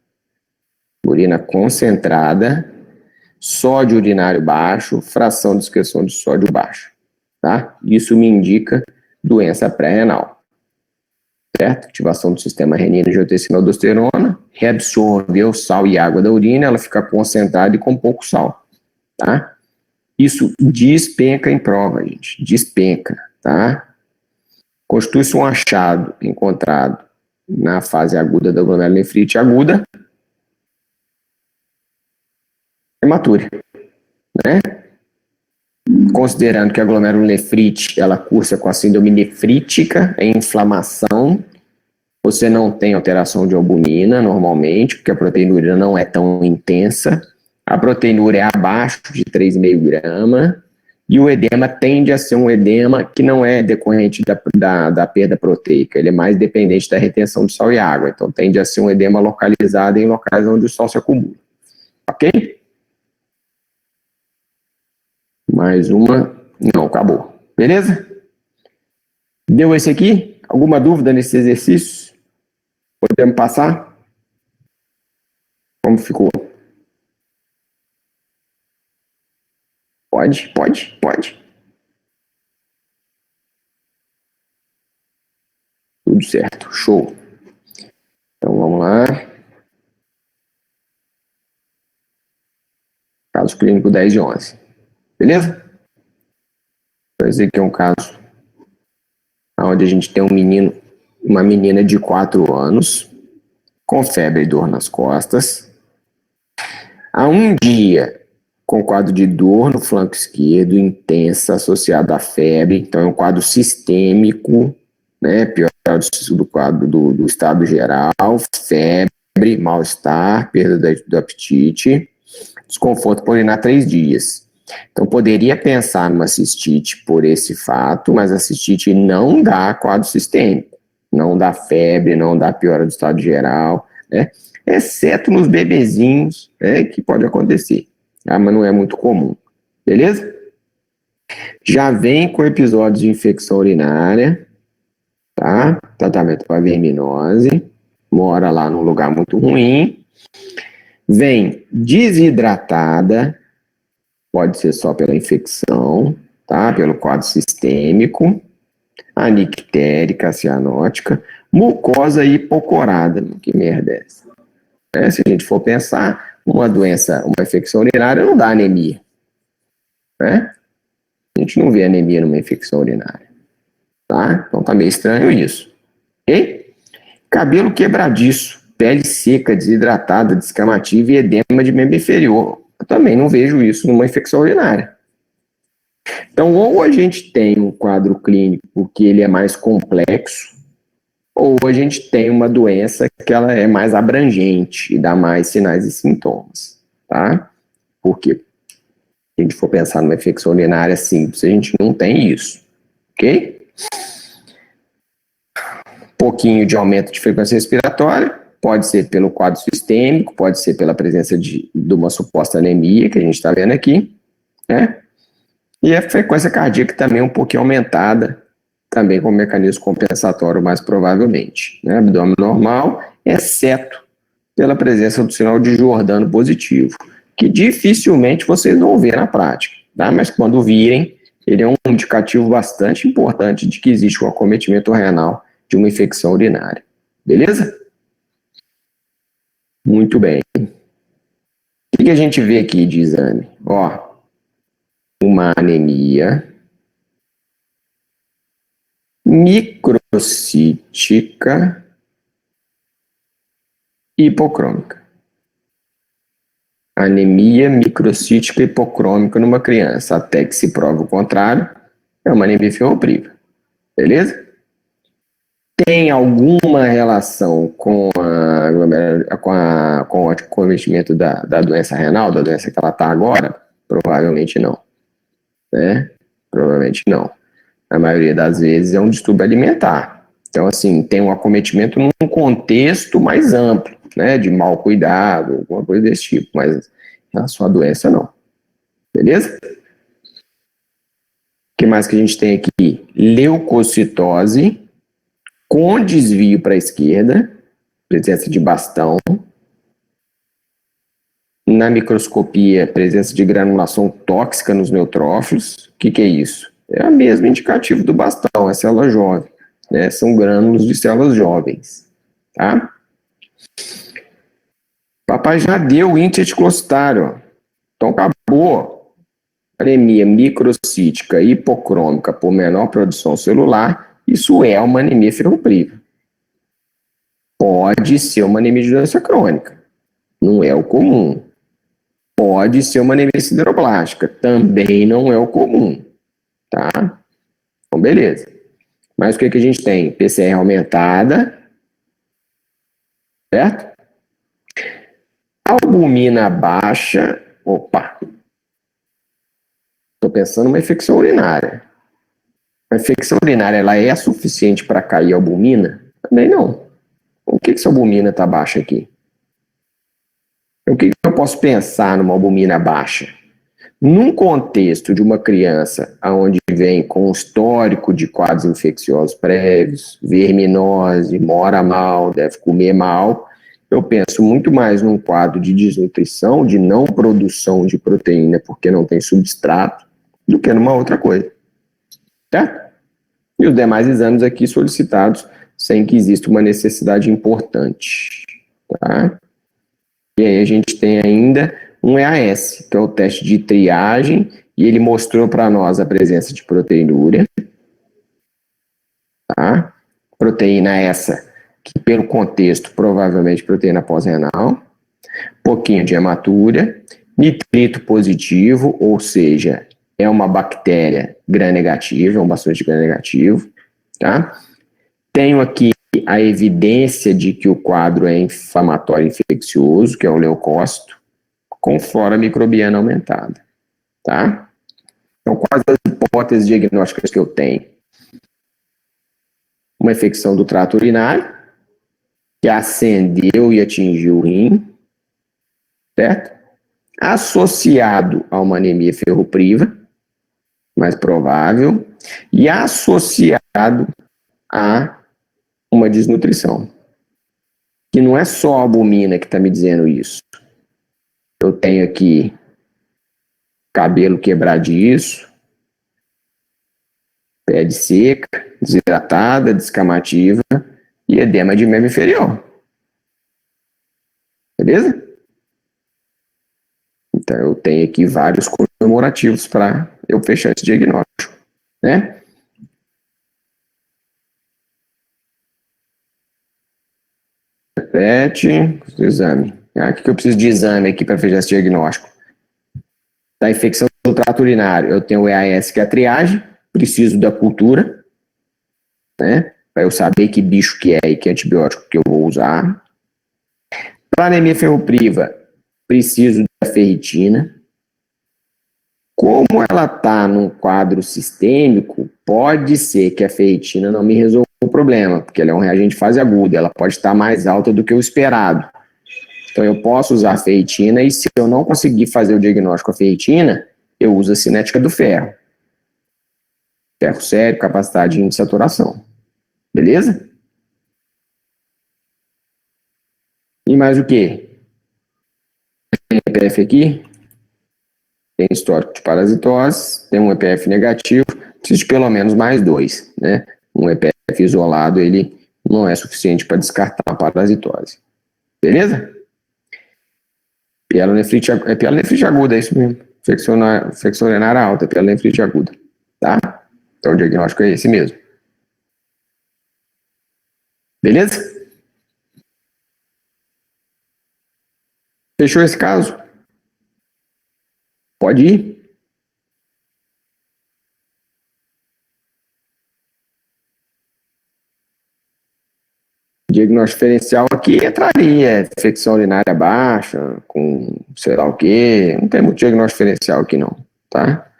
urina concentrada, sódio urinário baixo, fração de excreção de sódio baixa, tá? Isso me indica doença pré-renal, certo? Ativação do sistema renina, angiotensina, aldosterona, reabsorveu sal e água da urina, ela fica concentrada e com pouco sal, tá? Isso despenca em prova, gente, despenca, tá? Constitui-se um achado encontrado na fase aguda da glomerulonefrite aguda, hematura, né? Considerando que a glomerulonefrite, ela cursa com a síndrome nefrítica, é inflamação, você não tem alteração de albumina normalmente, porque a proteinúria não é tão intensa, a proteinúria é abaixo de 3,5 grama, e o edema tende a ser um edema que não é decorrente da perda proteica, ele é mais dependente da retenção de sal e água, então tende a ser um edema localizado em locais onde o sal se acumula, ok? Mais uma, não, acabou, beleza? Deu esse aqui? Alguma dúvida nesse exercício? Podemos passar? Como ficou? Pode, pode, pode. Tudo certo, show. Caso clínico 10 de 11. Beleza? Vai dizer que é um caso onde a gente tem um menino, uma menina de 4 anos, com febre e dor nas costas. Há um dia com quadro de dor no flanco esquerdo, intensa, associada à febre. Então, é um quadro sistêmico, né? Pior do quadro do estado geral, febre, mal-estar, perda do apetite, desconforto por urinar 3 dias. Então, poderia pensar numa cistite por esse fato, mas a cistite não dá quadro sistêmico, não dá febre, não dá piora do estado geral, né? Exceto nos bebezinhos, né, que pode acontecer, tá? Mas não é muito comum, beleza? Já vem com episódios de infecção urinária, tá? Tratamento para verminose, mora lá num lugar muito ruim, vem desidratada, pode ser só pela infecção, tá? Pelo quadro sistêmico, anictérica, cianótica, mucosa hipocorada. Que merda é essa? Se a gente for pensar, uma doença, uma infecção urinária não dá anemia, né? A gente não vê anemia numa infecção urinária, tá? Então tá meio estranho isso, ok? Cabelo quebradiço, pele seca, desidratada, descamativa e edema de membro inferior. Eu também não vejo isso numa infecção urinária. Então, ou a gente tem um quadro clínico que ele é mais complexo, ou a gente tem uma doença que ela é mais abrangente e dá mais sinais e sintomas, tá? Porque se a gente for pensar numa infecção urinária simples, a gente não tem isso, ok? Pouquinho de aumento de frequência respiratória, pode ser pelo quadro sistêmico, pode ser pela presença de uma suposta anemia, que a gente está vendo aqui, né? E a frequência cardíaca também um pouquinho aumentada, também com mecanismo compensatório mais provavelmente, né? Abdômen normal, exceto pela presença do sinal de Giordano positivo, que dificilmente vocês vão ver na prática, tá? Mas quando virem, ele é um indicativo bastante importante de que existe um acometimento renal de uma infecção urinária. Beleza? Muito bem. O que a gente vê aqui de exame? Ó, uma anemia microcítica hipocrômica. Anemia microcítica hipocrômica numa criança, até que se prova o contrário, é uma anemia ferropriva. Beleza? Tem alguma relação com o acometimento da doença renal, da doença que ela está agora? Provavelmente não, né? Provavelmente não. A maioria das vezes é um distúrbio alimentar. Então, assim, tem um acometimento num contexto mais amplo, né? De mau cuidado, alguma coisa desse tipo, mas em relação à doença, não. Beleza? O que mais que a gente tem aqui? Leucocitose com desvio para a esquerda, presença de bastão. Na microscopia, presença de granulação tóxica nos neutrófilos. O que é isso? É a mesma indicativo do bastão, é célula jovem, né? São grânulos de células jovens, tá? Papai já deu o índice reticulocitário, então acabou. Anemia microcítica hipocrômica por menor produção celular, isso é uma anemia ferropriva. Pode ser uma anemia de doença crônica, não é o comum. Pode ser uma anemia sideroblástica, também não é o comum, tá? Então, beleza. Mas o que a gente tem? PCR aumentada, certo? Albumina baixa, opa. Estou pensando numa infecção urinária. A infecção urinária, ela é suficiente para cair a albumina? Também não. O que essa albumina está baixa aqui? O que eu posso pensar numa albumina baixa? Num contexto de uma criança onde vem com histórico de quadros infecciosos prévios, verminose, mora mal, deve comer mal, eu penso muito mais num quadro de desnutrição, de não produção de proteína porque não tem substrato, do que numa outra coisa. Certo? E os demais exames aqui solicitados sem que exista uma necessidade importante. tá? E aí a gente tem ainda um EAS, que é o teste de triagem, e ele mostrou para nós a presença de proteinúria, tá? Proteína essa, que pelo contexto, provavelmente proteína pós-renal, pouquinho de hematúria, nitrito positivo, ou seja, é uma bactéria gram-negativa, é um bastante gram-negativo, tá? Tenho aqui a evidência de que o quadro é inflamatório infeccioso, que é o leucócito, com flora microbiana aumentada, tá? Então, quais as hipóteses diagnósticas que eu tenho? Uma infecção do trato urinário, que ascendeu e atingiu o rim, certo? Associado a uma anemia ferropriva, mais provável, e associado a uma desnutrição. Que não é só a albumina que está me dizendo isso. Eu tenho aqui cabelo quebradiço, pele seca, desidratada, descamativa e edema de membro inferior. Beleza? Então eu tenho aqui vários comemorativos para eu fechar esse diagnóstico, né? Repete o exame. O que eu preciso de exame aqui para fechar esse diagnóstico? Da infecção do trato urinário, eu tenho o EAS, que é a triagem, preciso da cultura, né? Para eu saber que bicho que é e que antibiótico que eu vou usar. Para anemia ferropriva, preciso da ferritina. Como ela está num quadro sistêmico, pode ser que a ferritina não me resolva o problema, porque ela é um reagente de fase aguda, ela pode estar mais alta do que o esperado. Então eu posso usar a ferritina e se eu não conseguir fazer o diagnóstico com a ferritina, eu uso a cinética do ferro. Ferro sério, capacidade de saturação. Beleza? E mais o quê? Tem EPF aqui, tem histórico de parasitose, tem um EPF negativo, preciso de pelo menos mais 2, né? Um EPF isolado, ele não é suficiente para descartar a parasitose. Beleza? Pielonefrite aguda, é isso mesmo. Infecção urinária alta, pielonefrite aguda. Tá? Então o diagnóstico é esse mesmo. Beleza? Fechou esse caso? Pode ir. Diagnóstico diferencial aqui entraria infecção urinária baixa, com sei lá o quê. Não tem muito diagnóstico diferencial aqui não, tá?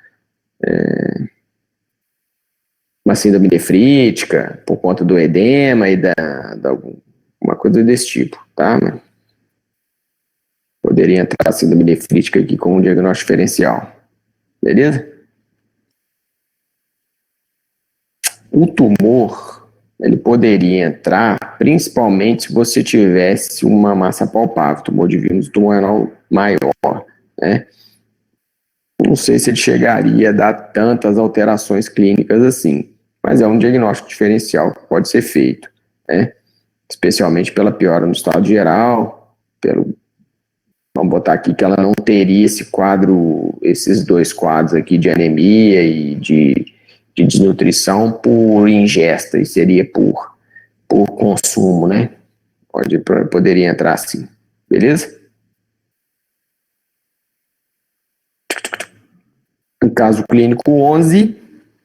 Uma síndrome nefrítica, por conta do edema e uma coisa desse tipo, tá? Poderia entrar a síndrome nefrítica aqui com um diagnóstico diferencial. Beleza? O tumor, ele poderia entrar principalmente se você tivesse uma massa palpável, tumor de vírus tumoral maior, né? Não sei se ele chegaria a dar tantas alterações clínicas assim, mas é um diagnóstico diferencial que pode ser feito, né? Especialmente pela piora no estado geral, vamos botar aqui que ela não teria esse quadro, esses dois quadros aqui de anemia e de desnutrição por ingesta, e seria por consumo, né? Poderia entrar assim, beleza? O caso clínico 11,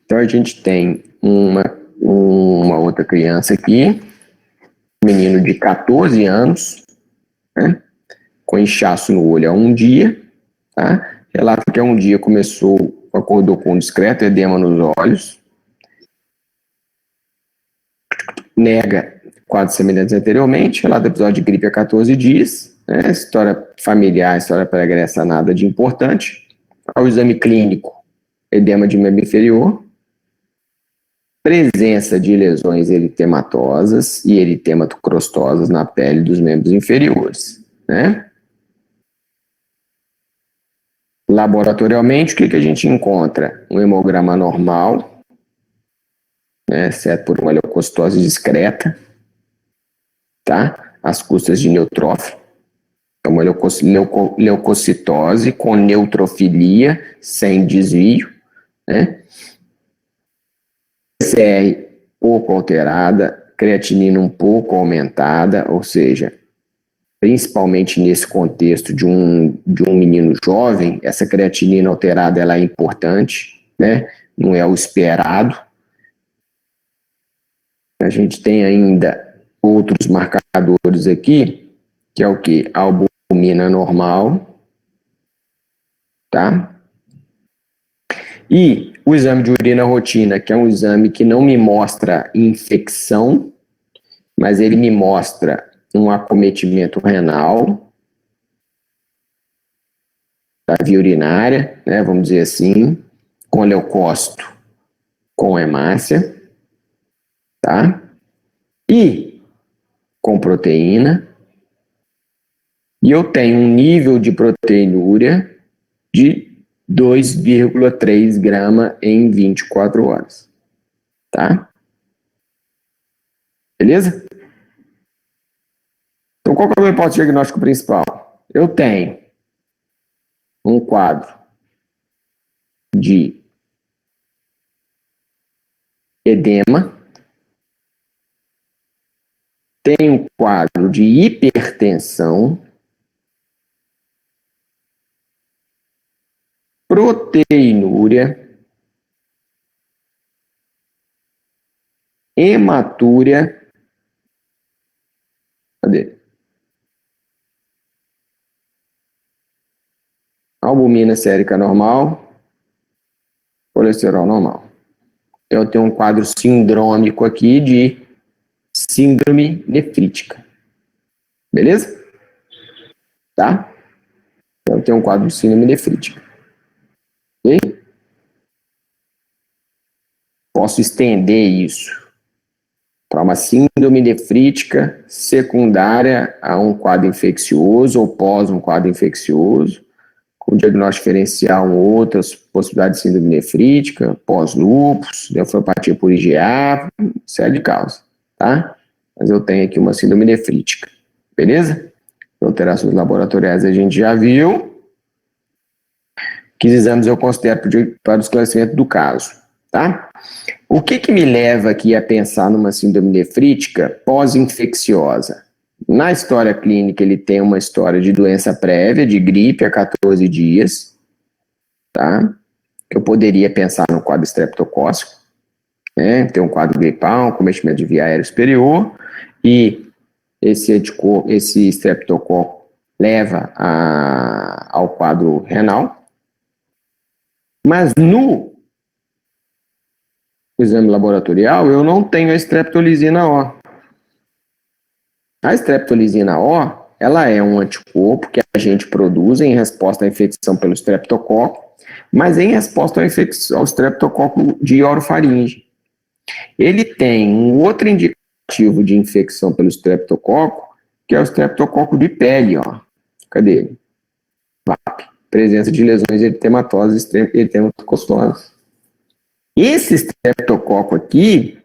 então a gente tem uma outra criança aqui, um menino de 14 anos, né? Com inchaço no olho há um dia, tá? Relata que há um dia acordou com um discreto edema nos olhos, nega quadros semelhantes anteriormente, relata episódio de gripe há 14 dias, né? História familiar, história pregressa, nada de importante. Ao exame clínico, edema de membro inferior, presença de lesões eritematosas e eritematocrostosas na pele dos membros inferiores, né? Laboratorialmente, o que a gente encontra? Um hemograma normal, né, exceto por uma leucocitose discreta, tá? às custas de neutrófilo. É uma leucocitose com neutrofilia, sem desvio, né? PCR pouco alterada, creatinina um pouco aumentada, ou seja, principalmente nesse contexto de um menino jovem, essa creatinina alterada ela é importante, né? Não é o esperado. A gente tem ainda outros marcadores aqui, que é o que? Albumina normal, tá? E o exame de urina rotina, que é um exame que não me mostra infecção, mas ele me mostra um acometimento renal da via urinária, né, vamos dizer assim, com leucócito, com hemácia, tá? E com proteína. E eu tenho um nível de proteinúria de 2,3 grama em 24 horas, tá? Beleza? Então, qual que é o meu hipótese diagnóstico principal? Eu tenho um quadro de edema, tenho um quadro de hipertensão, proteinúria, hematúria, cadê? Albumina sérica normal, colesterol normal. Eu tenho um quadro sindrômico aqui de síndrome nefrítica. Beleza? Tá? Então, eu tenho um quadro de síndrome nefrítica. Ok? Posso estender isso para uma síndrome nefrítica secundária a um quadro infeccioso ou pós um quadro infeccioso, com diagnóstico diferencial em outras possibilidades de síndrome nefrítica, pós-lúpus, nefropatia por IgA, série de causas, tá? Mas eu tenho aqui uma síndrome nefrítica, beleza? Alterações laboratoriais a gente já viu. Que exames eu considero para o esclarecimento do caso, tá? O que me leva aqui a pensar numa síndrome nefrítica pós-infecciosa? Na história clínica, ele tem uma história de doença prévia, de gripe a 14 dias, tá? Eu poderia pensar no quadro estreptocócico, né? Tem um quadro gripal, um cometimento de via aérea superior, e esse estreptococo leva ao quadro renal. Mas no exame laboratorial, eu não tenho a streptolizina O. A streptolizina O, ela é um anticorpo que a gente produz em resposta à infecção pelo streptococo, mas em resposta ao streptococo de orofaringe. Ele tem um outro indicativo de infecção pelo streptococo, que é o streptococo de pele, ó. Cadê ele? VAP. Presença de lesões eritematosas e eritematossas. Esse streptococo aqui,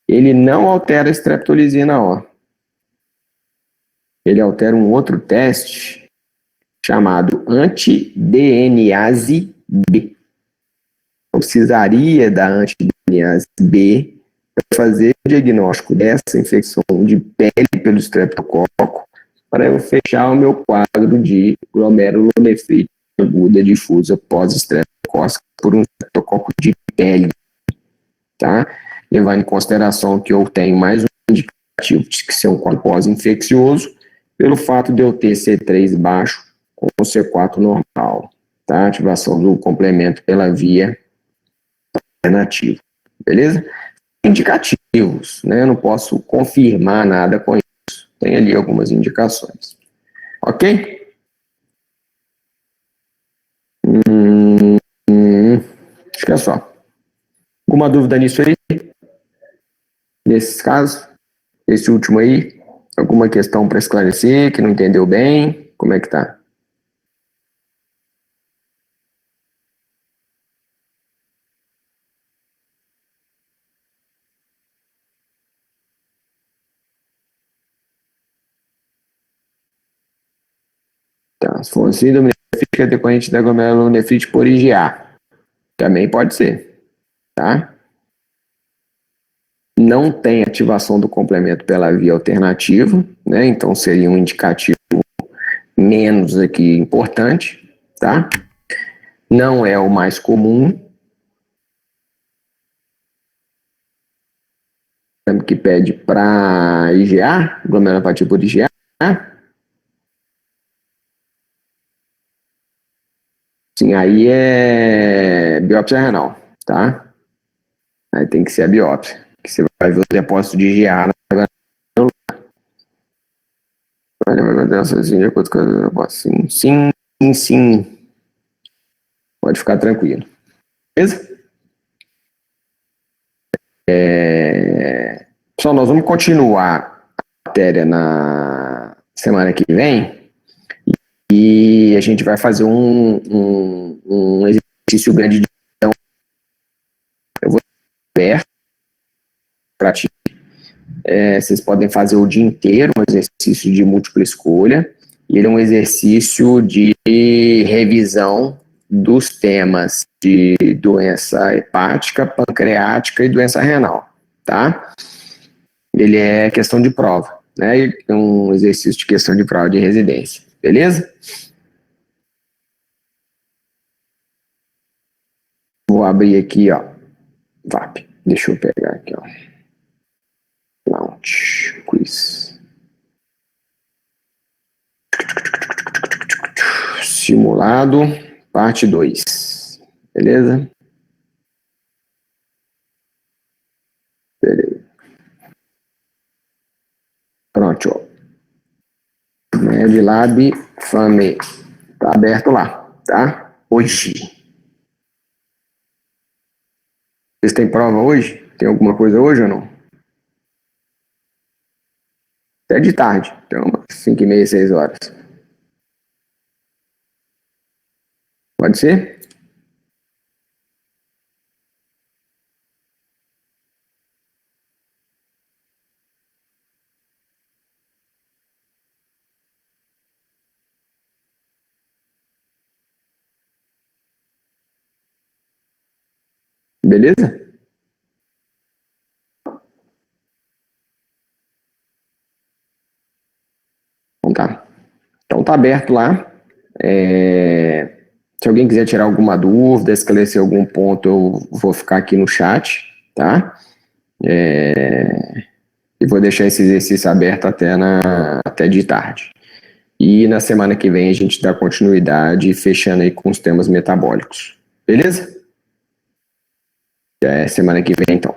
ele não altera a streptolizina O. Ele altera um outro teste chamado anti-DNase B. Eu precisaria da anti-DNase B para fazer o diagnóstico dessa infecção de pele pelo streptococo, para eu fechar o meu quadro de glomerulonefrite aguda difusa pós-streptocócica por um streptococo de pele, tá? Levando em consideração que eu tenho mais um indicativo de que ser um quadro pós-infeccioso, pelo fato de eu ter C3 baixo com C4 normal, tá? Ativação do complemento pela via alternativa, beleza? Indicativos, né? Eu não posso confirmar nada com isso. Tem ali algumas indicações. Ok? Acho que é só. Alguma dúvida nisso aí? Nesses casos? Esse último aí? Alguma questão para esclarecer que não entendeu bem? Como é que tá? Se for síndrome nefrítica decorrente da glomerulonefrite por IgA, também pode ser, tá? Não tem ativação do complemento pela via alternativa, né? Então seria um indicativo menos aqui importante, tá? Não é o mais comum. Que pede para IgA, glomerulopatia por IgA. Sim, aí é biópsia renal, tá? Aí tem que ser a biópsia, que você vai ver o depósito de IgA na sim, sim, sim, sim. Pode ficar tranquilo. Beleza? Pessoal, nós vamos continuar a matéria na semana que vem e a gente vai fazer um exercício grande de eu vou aberto para ti. Vocês podem fazer o dia inteiro, um exercício de múltipla escolha, e ele é um exercício de revisão dos temas de doença hepática, pancreática e doença renal, tá? Ele é questão de prova, né? É um exercício de questão de prova de residência, beleza? Vou abrir aqui, ó, VAP. Deixa eu pegar aqui, ó. Launch, quiz. Simulado, parte 2. Beleza? Beleza. Pronto, ó. MedLab Fame. Tá aberto lá, tá? Hoje. Vocês têm prova hoje? Tem alguma coisa hoje ou não? Até de tarde. Então, 5h30, 6 horas. Pode ser? Beleza? Então tá. Então tá aberto lá. Se alguém quiser tirar alguma dúvida, esclarecer algum ponto, eu vou ficar aqui no chat, tá? E vou deixar esse exercício aberto até de tarde. E na semana que vem a gente dá continuidade, fechando aí com os temas metabólicos. Beleza? Até semana que vem, então.